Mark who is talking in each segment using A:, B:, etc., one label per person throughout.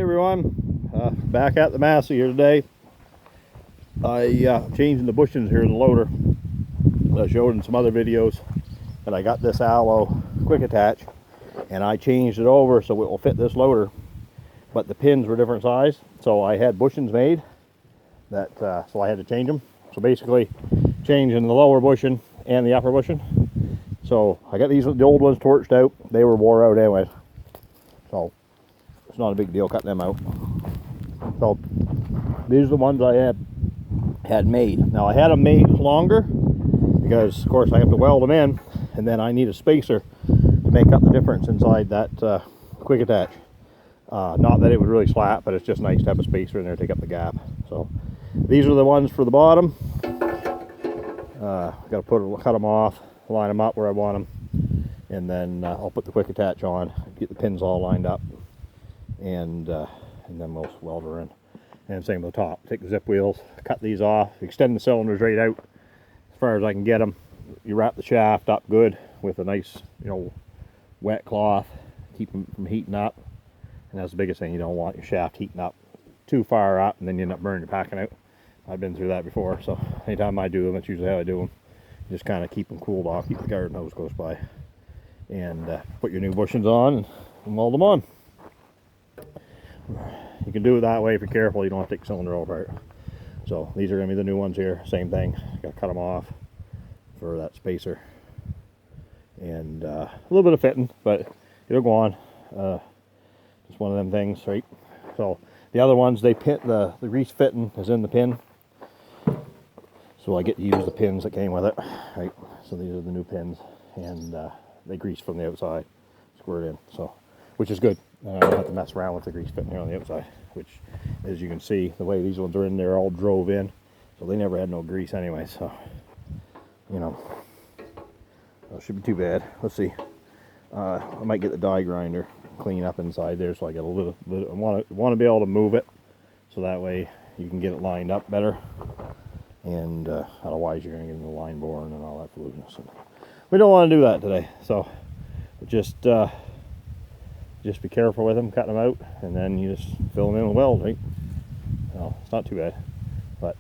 A: everyone, back at the Massey here today. Changing the bushings here in the loader. I showed in some other videos that I got this aloe quick attach and I changed it over so it will fit this loader, but the pins were different size, so I had bushings made that so I had to change them. So basically changing the lower bushing and the upper bushing. So I got the old ones torched out. They were wore out anyway, so it's not a big deal cutting them out. So these are the ones I had made. Now I had them made longer because of course I have to weld them in, and then I need a spacer to make up the difference inside that quick attach. Not that it would really slap, but it's just nice to have a spacer in there to take up the gap. So these are the ones for the bottom. Got to cut them off, line them up where I want them, and then I'll put the quick attach on, get the pins all lined up, and then we'll weld her in. And same with the top. Take the zip wheels, cut these off, extend the cylinders right out as far as I can get them. You wrap the shaft up good with a nice, wet cloth, keep them from heating up. And that's the biggest thing. You don't want your shaft heating up too far up, and then you end up burning your packing out. I've been through that before, so anytime I do them, that's usually how I do them. You just kind of keep them cooled off, keep the garden hose close by, and put your new bushings on and weld them on. You can do it that way if you're careful. You don't have to take the cylinder all apart. So these are going to be the new ones here. Same thing. Got to cut them off for that spacer, and a little bit of fitting, but it'll go on. Just one of them things, right? So the other ones, they pin the grease fitting is in the pin, so I get to use the pins that came with it, right? So these are the new pins, and they grease from the outside, squirt in, so which is good. I don't have to mess around with the grease fitting here on the outside, which, as you can see, the way these ones are in there all drove in, so they never had no grease anyway. So that shouldn't be too bad. Let's see. I might get the die grinder, clean up inside there, so I get a little bit. I want to be able to move it, so that way you can get it lined up better. And otherwise, you're going to get in the line boring and all that foolishness. And we don't want to do that today, so just be careful with them, cutting them out, and then you just fill them in with weld, right? Well, it's not too bad, but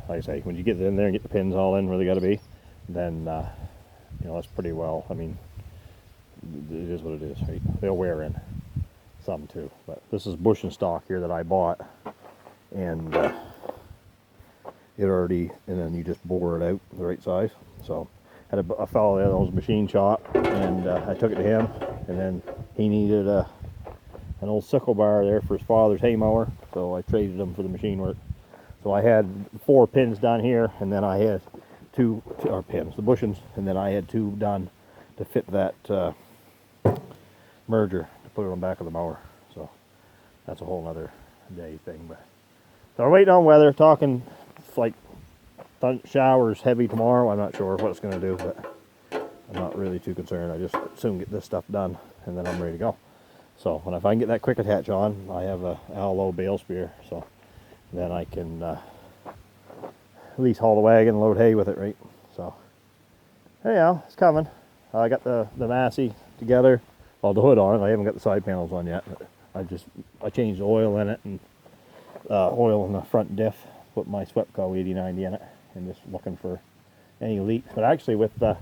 A: like I say, when you get it in there and get the pins all in where they got to be, then that's pretty well. I mean, it is what it is, right? They'll wear in some too, but this is bushing stock here that I bought, and it already, and then you just bore it out the right size. So I had a fellow there that was machine shop, and I took it to him, and then he needed an old sickle bar there for his father's hay mower, so I traded him for the machine work. So I had 4 pins down here, and then I had two pins, the bushings, and then I had 2 done to fit that merger to put it on the back of the mower. So that's a whole nother day thing. But so we're waiting on weather, talking like showers heavy tomorrow. I'm not sure what it's going to do, but I'm not really too concerned. I just soon get this stuff done, and then I'm ready to go. So if I can get that quick attach on, I have a aloe bale spear, so then I can at least haul the wagon and load hay with it, right? So anyhow, it's coming. I got the Massey together, well, the hood on it. I haven't got the side panels on yet, but I changed the oil in it, and oil in the front diff, put my Swepco 8090 in it, and just looking for any leaks. But actually with the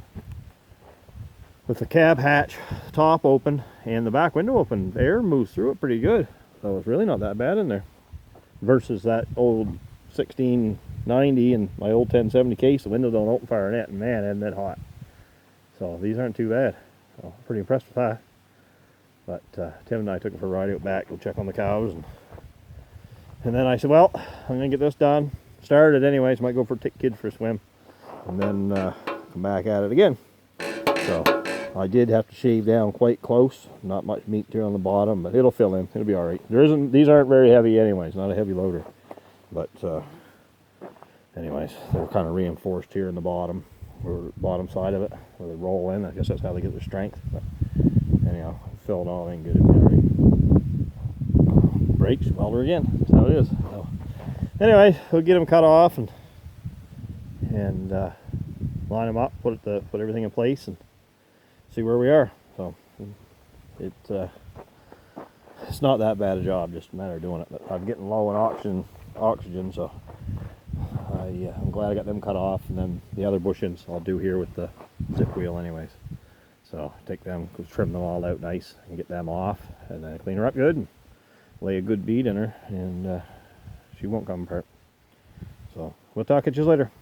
A: cab hatch top open and the back window open, the air moves through it pretty good. So it's really not that bad in there versus that old 1690 and my old 1070 case. The windows don't open fire in it, and man, isn't it hot. So these aren't too bad. So I'm pretty impressed with that. But Tim and I took it for a ride out back, go check on the cows, and then I said, well, I'm gonna get this done, started anyways, might go take kids for a swim, and then come back at it again. So I did have to shave down quite close, not much meat here on the bottom, but it'll fill in, it'll be all right. These aren't very heavy anyways, not a heavy loader, but anyways, they're kind of reinforced here in the bottom, or bottom side of it, where they roll in. I guess that's how they get their strength, but anyhow, fill it all in good, it'll be all right. Brakes, weld her again, that's how it is. So anyway, we'll get them cut off and line them up, put everything in place, and see where we are. So it's it's not that bad a job, just a matter of doing it. But I'm getting low in oxygen, so I'm glad I got them cut off. And then the other bushings I'll do here with the zip wheel anyways. So take them, trim them all out nice and get them off, and then clean her up good and lay a good bead in her, and she won't come apart. So we'll talk at you later.